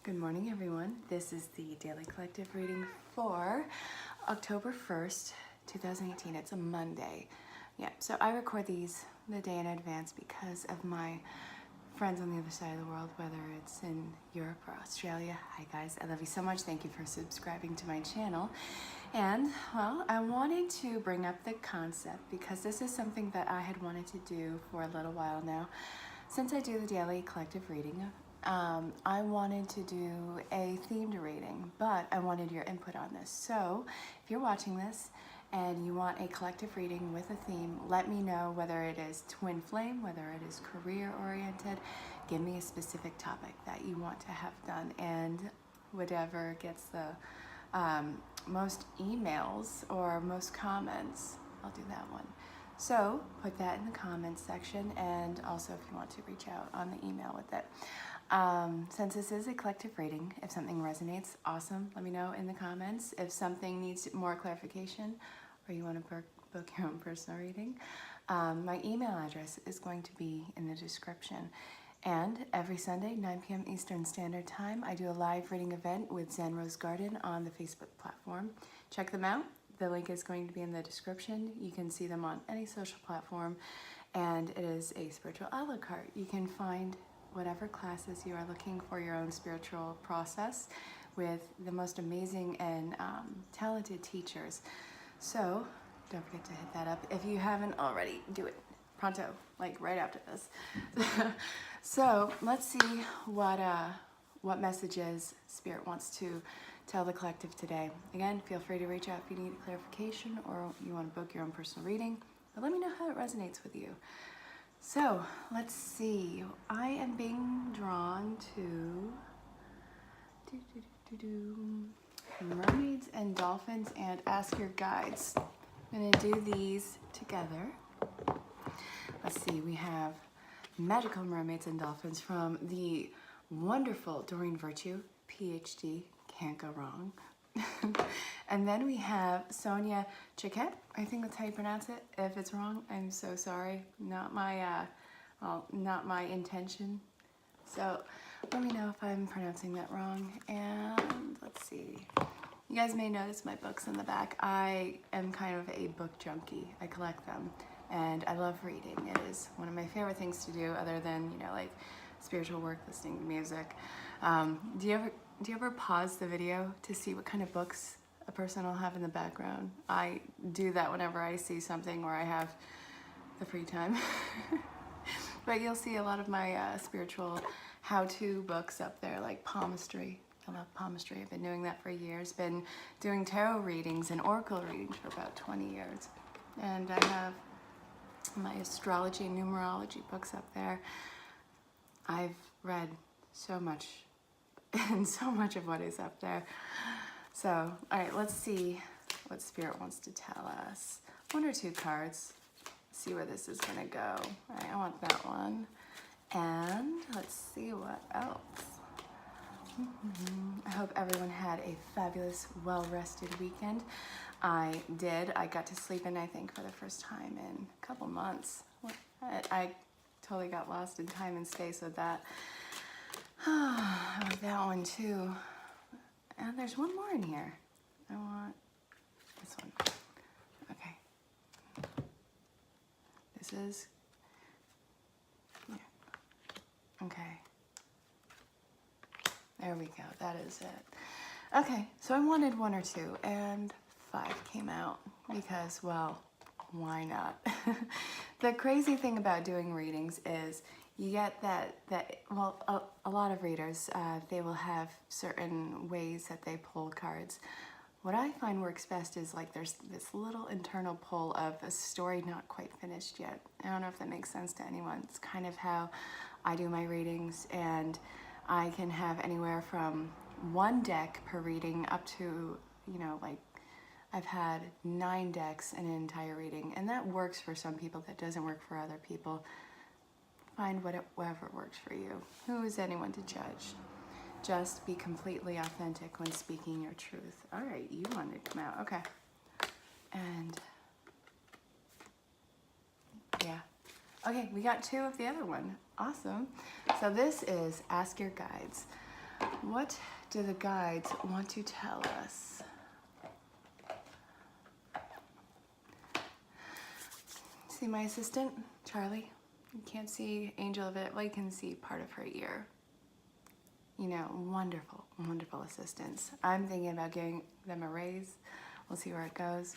Good morning, everyone. This is the Daily Collective reading for October 1st, 2018. It's a Monday. Yeah, so I record these the day in advance because of my friends on the other side of the world, whether it's in Europe or Australia. Hi, guys. I love you so much. Thank you for subscribing to my channel. And, well, I wanted to bring up the concept because this is something that I had wanted to do for a little while now. Since I do the Daily Collective reading, I wanted to do a themed reading, but I wanted your input on this. So if you're watching this and you want a collective reading with a theme, let me know whether it is twin flame, whether it is career oriented. Give me a specific topic that you want to have done, and whatever gets the most emails or most comments, I'll do that one. So put that in the comments section, and also if you want to reach out on the email with it. Since this is a collective reading, if something resonates, awesome, let me know in the comments. If something needs more clarification or you want to book your own personal reading, my email address is going to be in the description. And every Sunday, 9 p.m. Eastern Standard Time, I do a live reading event with Zen Rose Garden on the Facebook platform. Check them out. The link is going to be in the description. You can see them on any social platform, and it is a spiritual a la carte. You can find whatever classes you are looking for your own spiritual process with the most amazing and talented teachers. So don't forget to hit that up. If you haven't already, do it pronto, like right after this. So let's see what messages Spirit wants to tell the collective today. Again, feel free to reach out if you need clarification or you want to book your own personal reading, but let me know how it resonates with you. So let's see. I am being drawn to mermaids and dolphins and ask your guides. I'm going to do these together. Let's see. We have magical mermaids and dolphins from the wonderful Doreen Virtue, PhD. Can't go wrong. And then we have Sonia Chiquette. I think that's how you pronounce it. If it's wrong, I'm so sorry. Not my intention. So let me know if I'm pronouncing that wrong. And let's see. You guys may notice my books in the back. I am kind of a book junkie. I collect them, and I love reading. It is one of my favorite things to do, other than like spiritual work, listening to music. Do you ever pause the video to see what kind of books a person will have in the background? I do that whenever I see something where I have the free time. But you'll see a lot of my spiritual how-to books up there, like palmistry. I love palmistry. I've been doing that for years. Been doing tarot readings and oracle readings for about 20 years. And I have my astrology and numerology books up there. I've read so much, and so much of what is up there. So, all right, let's see what Spirit wants to tell us. One or two cards. See where this is gonna go. All right, I want that one. And let's see what else. I hope everyone had a fabulous, well-rested weekend. I did. I got to sleep in, I think, for the first time in a couple months. I totally got lost in time and space with that. I like that one too. And there's one more in here. I want this one. Okay. This is, yeah. Okay. There we go. That is it. Okay, so I wanted one or two, and 5 came out because, well, why not? The crazy thing about doing readings is you get well, a lot of readers, they will have certain ways that they pull cards. What I find works best is like there's this little internal pull of a story not quite finished yet. I don't know if that makes sense to anyone. It's kind of how I do my readings, and I can have anywhere from 1 deck per reading up to, like I've had 9 decks in an entire reading, and that works for some people. That doesn't work for other people. Find whatever works for you. Who is anyone to judge? Just be completely authentic when speaking your truth. All right, you wanted to come out. Okay. And yeah. Okay, we got 2 of the other one. Awesome. So this is Ask Your Guides. What do the guides want to tell us? See my assistant, Charlie? You can't see Angel of it. Well, you can see part of her ear. You know, wonderful, wonderful assistants. I'm thinking about giving them a raise. We'll see where it goes.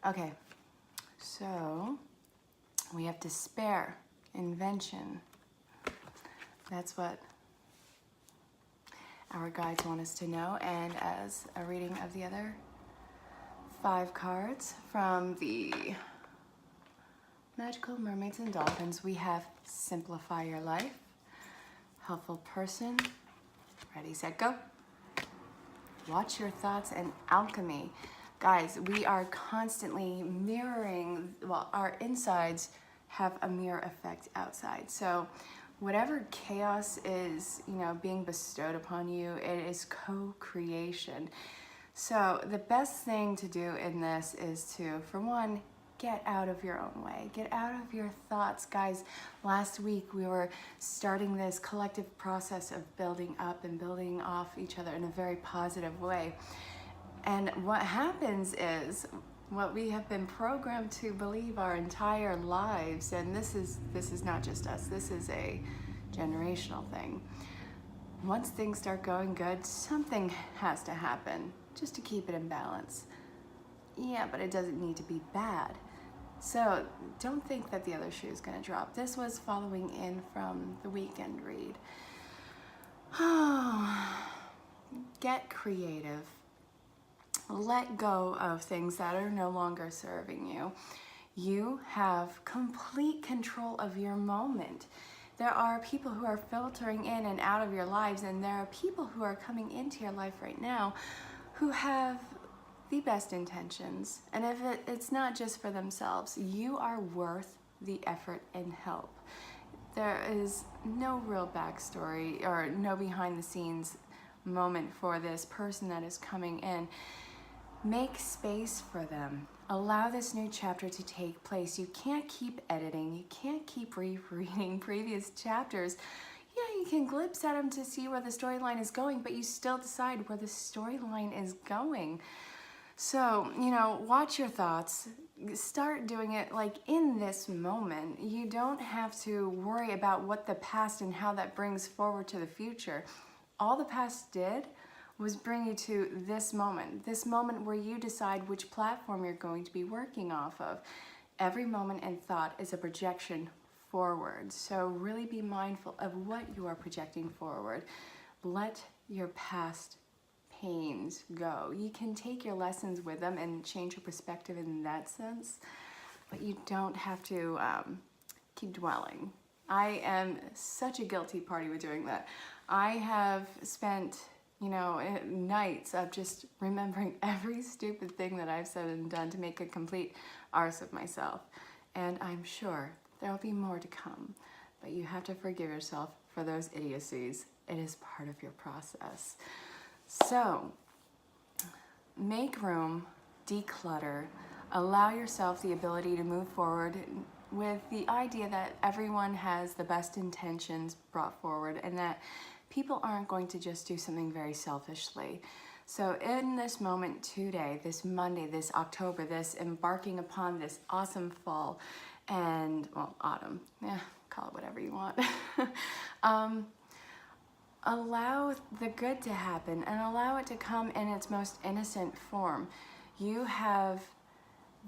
Okay, so we have despair, invention. That's what our guides want us to know. And as a reading of the other 5 cards from the Magical Mermaids and Dolphins, we have Simplify Your Life, Helpful Person, Ready, Set, Go, Watch Your Thoughts, and Alchemy. Guys, we are constantly mirroring, well, our insides have a mirror effect outside. So whatever chaos is, you know, being bestowed upon you, it is co-creation. So the best thing to do in this is to, for one, get out of your own way. Get out of your thoughts. Guys, last week we were starting this collective process of building up and building off each other in a very positive way. And what happens is what we have been programmed to believe our entire lives, and this is not just us, this is a generational thing. Once things start going good, something has to happen just to keep it in balance. Yeah, but it doesn't need to be bad. So don't think that the other shoe is going to drop. This was following in from the weekend read. Get creative. Let go of things that are no longer serving you. You have complete control of your moment. There are people who are filtering in and out of your lives, and there are people who are coming into your life right now who have the best intentions. And if it's not just for themselves, you are worth the effort and help. There is no real backstory or no behind the scenes moment for this person that is coming in. Make space for them. Allow this new chapter to take place. You can't keep editing. You can't keep rereading previous chapters. Yeah, you can glimpse at them to see where the storyline is going, but you still decide where the storyline is going. So, you know, watch your thoughts. Start doing it like in this moment. You don't have to worry about what the past and how that brings forward to the future. All the past did was bring you to this moment where you decide which platform you're going to be working off of. Every moment and thought is a projection forward. So really be mindful of what you are projecting forward. Let your past pains go. You can take your lessons with them and change your perspective in that sense, but you don't have to keep dwelling. I am such a guilty party with doing that. I have spent, you know, nights of just remembering every stupid thing that I've said and done to make a complete arse of myself. And I'm sure there will be more to come, but you have to forgive yourself for those idiocies. It is part of your process. So, make room, declutter, allow yourself the ability to move forward with the idea that everyone has the best intentions brought forward and that people aren't going to just do something very selfishly. So in this moment today, this Monday, this October, this embarking upon this awesome fall and, well, autumn, yeah, call it whatever you want. Allow the good to happen and allow it to come in its most innocent form. You have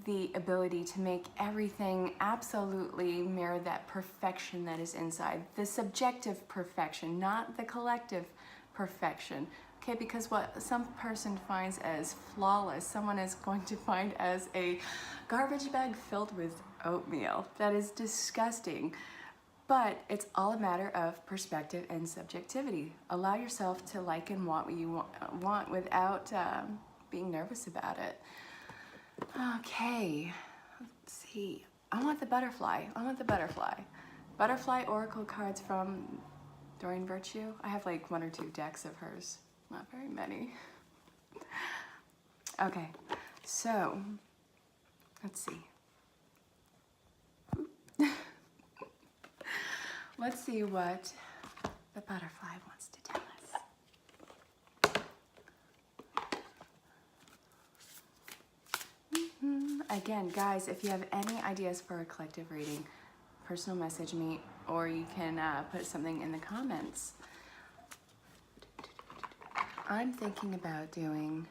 the ability to make everything absolutely mirror that perfection that is inside. The subjective perfection, not the collective perfection. Okay, because what some person finds as flawless, someone is going to find as a garbage bag filled with oatmeal. That is disgusting. But it's all a matter of perspective and subjectivity. Allow yourself to like and want what you want without being nervous about it. Okay, let's see. I want the butterfly. Butterfly oracle cards from Doreen Virtue. I have like 1 or 2 decks of hers. Not very many. Okay, so let's see. Let's see what the butterfly wants to tell us. again, guys, if you have any ideas for a collective reading, personal message me, or you can put something in the comments. I'm thinking about doing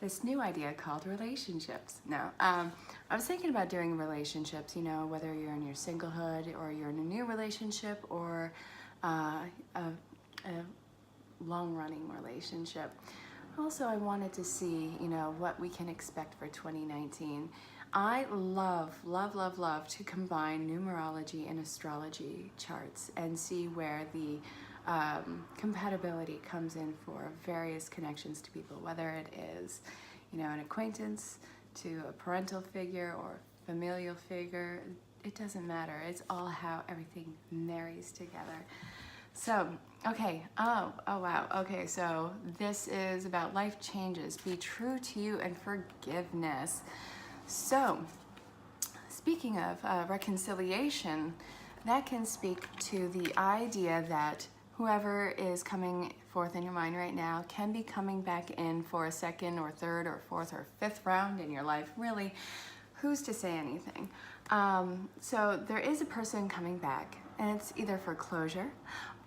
this new idea called relationships. No, I was thinking about doing relationships, you know, whether you're in your singlehood or you're in a new relationship or a long-running relationship. Also, I wanted to see, you know, what we can expect for 2019. I love to combine numerology and astrology charts and see where the compatibility comes in for various connections to people, whether it is, you know, an acquaintance to a parental figure or familial figure. It doesn't matter. It's all how everything marries together. So, okay, oh wow, okay, so this is about life changes, be true to you, and forgiveness. So, speaking of reconciliation, that can speak to the idea that whoever is coming forth in your mind right now can be coming back in for a second or third or fourth or fifth round in your life. Really, who's to say anything? So there is a person coming back, and it's either for closure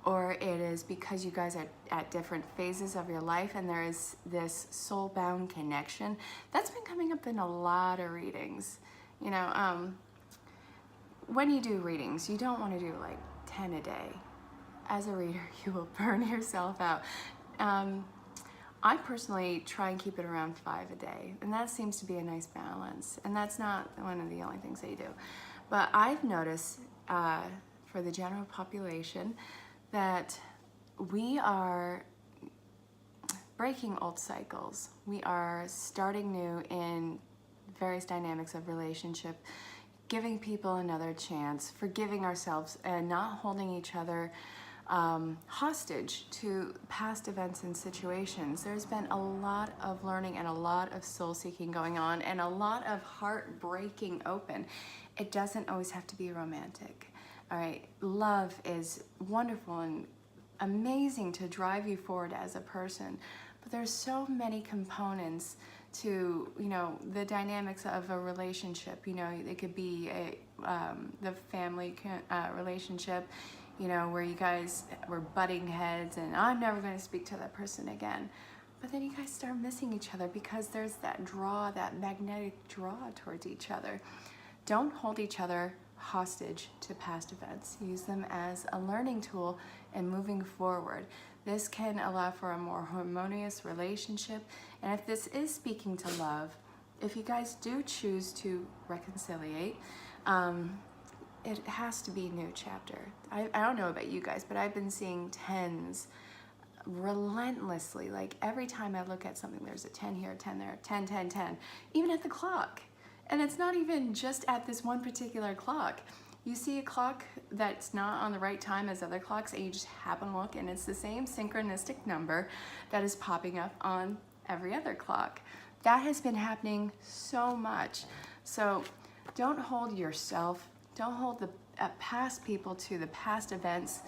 or it is because you guys are at different phases of your life and there is this soul-bound connection. That's been coming up in a lot of readings. You know, when you do readings, you don't want to do like 10 a day. As a reader, you will burn yourself out. I personally try and keep it around 5 a day, and that seems to be a nice balance. And that's not one of the only things they do. But I've noticed for the general population that we are breaking old cycles. We are starting new in various dynamics of relationship, giving people another chance, forgiving ourselves, and not holding each other hostage to past events and situations. There's been a lot of learning and a lot of soul seeking going on and a lot of heart breaking open. It doesn't always have to be romantic. All right, love is wonderful and amazing to drive you forward as a person, but there's so many components to, you know, the dynamics of a relationship. You know, it could be the family relationship, you know, where you guys were butting heads and I'm never going to speak to that person again. But then you guys start missing each other because there's that draw, that magnetic draw towards each other. Don't hold each other hostage to past events. Use them as a learning tool and moving forward. This can allow for a more harmonious relationship. And if this is speaking to love, if you guys do choose to reconciliate, it has to be a new chapter. I don't know about you guys, but I've been seeing 10s relentlessly. Like every time I look at something, there's a 10 here, 10 there, 10, 10, 10, even at the clock. And it's not even just at this one particular clock. You see a clock that's not on the right time as other clocks, and you just happen to look, and it's the same synchronistic number that is popping up on every other clock. That has been happening so much. So don't hold yourself, don't hold the past people to the past events.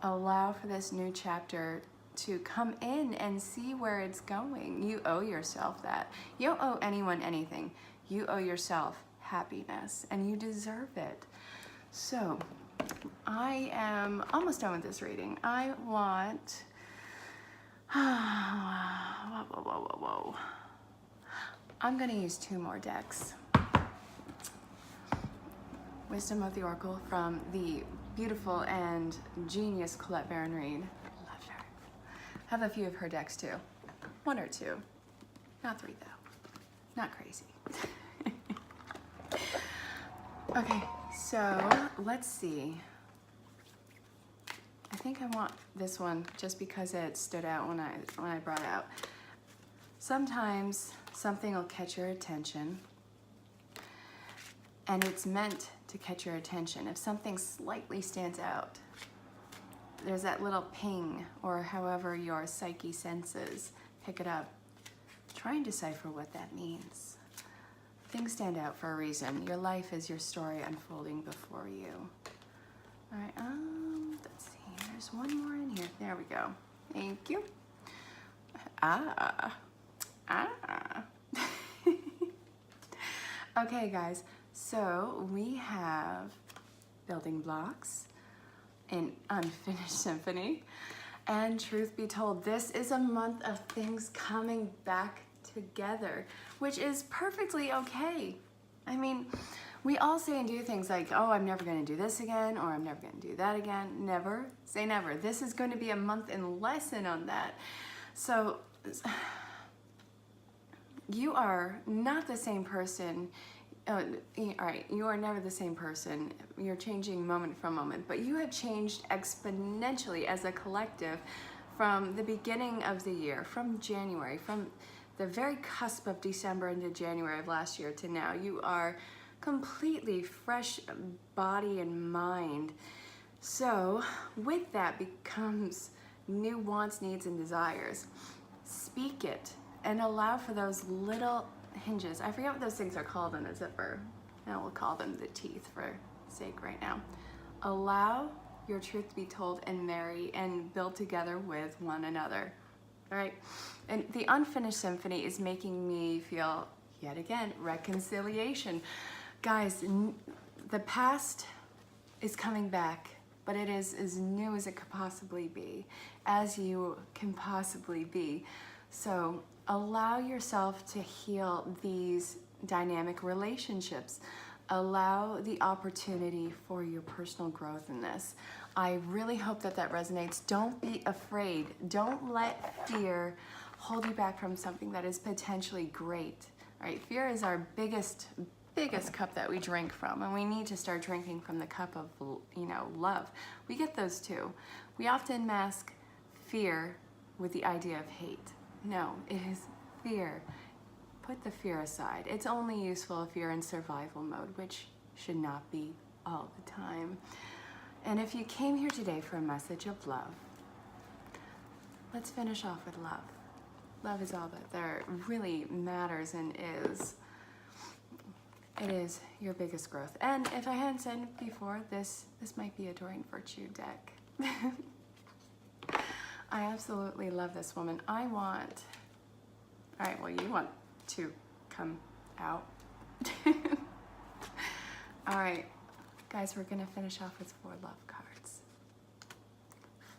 Allow for this new chapter to come in and see where it's going. You owe yourself that. You don't owe anyone anything. You owe yourself happiness, and you deserve it. So, I am almost done with this reading. I want... whoa. I'm going to use 2 more decks. Wisdom of the Oracle from the beautiful and genius Colette ErinLyn.Reads. Love her. I have a few of her decks too. 1 or 2. Not 3 though. Not crazy. Okay, so let's see. I think I want this one just because it stood out when I brought it out. Sometimes something will catch your attention, and it's meant to catch your attention. If something slightly stands out, there's that little ping, or however your psyche senses pick it up. Try and decipher what that means. Things stand out for a reason. Your life is your story unfolding before you. All right, let's see. There's one more in here. There we go. Thank you. Okay, guys, so we have building blocks, an unfinished symphony, and truth be told, this is a month of things coming back together, which is perfectly okay. I mean, we all say and do things like, oh, I'm never going to do this again, or I'm never going to do that again. Never say never. This is going to be a month in lesson on that. So you are not the same person. All right, you are never the same person. You're changing moment from moment, but you have changed exponentially as a collective from the beginning of the year, from January, from the very cusp of December into January of last year to now. You are completely fresh body and mind. So with that becomes new wants, needs, and desires. Speak it and allow for those little hinges. I forget what those things are called in a zipper. And we'll call them the teeth for sake right now. Allow your truth to be told and marry and build together with one another. All right. And the unfinished symphony is making me feel, yet again, reconciliation. Guys, the past is coming back, but it is as new as it could possibly be, as you can possibly be. So allow yourself to heal these dynamic relationships. Allow the opportunity for your personal growth in this. I really hope that that resonates. Don't be afraid. Don't let fear hold you back from something that is potentially great. All right, fear is our biggest cup that we drink from, and we need to start drinking from the cup of, love. We get those too. We often mask fear with the idea of hate. No, it is fear. Put the fear aside. It's only useful if you're in survival mode, which should not be all the time. And if you came here today for a message of love, let's finish off with love. Love is all that there really matters and is. It is your biggest growth. And if I hadn't said it before, this might be a Doreen Virtue deck. I absolutely love this woman. All right, well, you want to come out. All right, guys, we're gonna finish off with 4 love cards.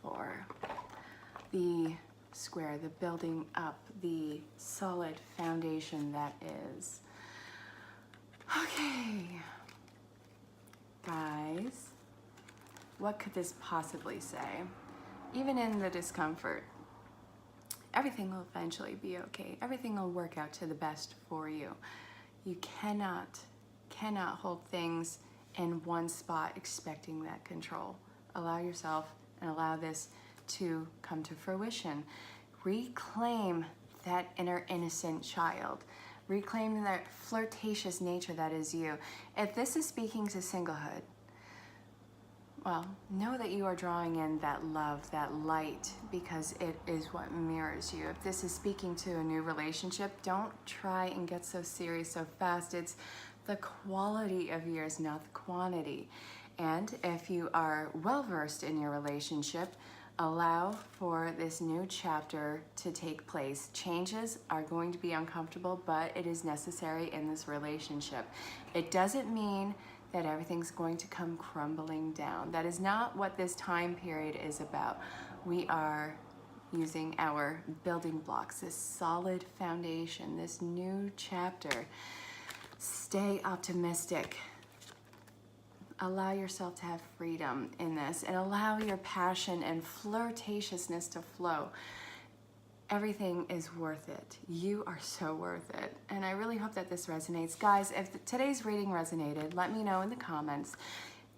For the square, the building up, the solid foundation that is. Okay, guys, what could this possibly say? Even in the discomfort, everything will eventually be okay. Everything will work out to the best for you. You cannot hold things in one spot expecting that control. Allow yourself and allow this to come to fruition. Reclaim that inner innocent child. Reclaim that flirtatious nature that is you. If this is speaking to singlehood, well, know that you are drawing in that love, that light, because it is what mirrors you. If this is speaking to a new relationship, don't try and get so serious so fast. It's the quality of years, not the quantity. And if you are well-versed in your relationship, allow for this new chapter to take place. Changes are going to be uncomfortable, but it is necessary in this relationship. It doesn't mean that everything's going to come crumbling down. That is not what this time period is about. We are using our building blocks, this solid foundation, this new chapter. Stay optimistic. Allow yourself to have freedom in this and allow your passion and flirtatiousness to flow. Everything is worth it. You are so worth it. And I really hope that this resonates. Guys, if today's reading resonated, let me know in the comments.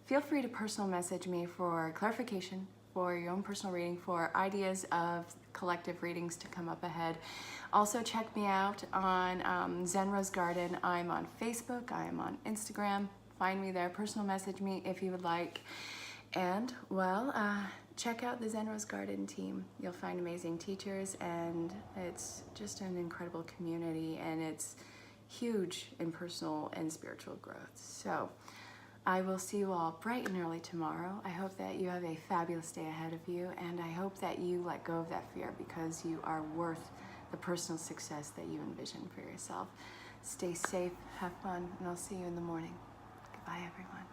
Feel free to personal message me for clarification, for your own personal reading, for ideas of collective readings to come up ahead. Also check me out on Zen Rose Garden. I'm on Facebook, I am on Instagram. Find me there, personal message me if you would like. And, well, check out the Zen Rose Garden team. You'll find amazing teachers, and it's just an incredible community, and it's huge in personal and spiritual growth. So I will see you all bright and early tomorrow. I hope that you have a fabulous day ahead of you, and I hope that you let go of that fear because you are worth the personal success that you envision for yourself. Stay safe, have fun, and I'll see you in the morning. Goodbye, everyone.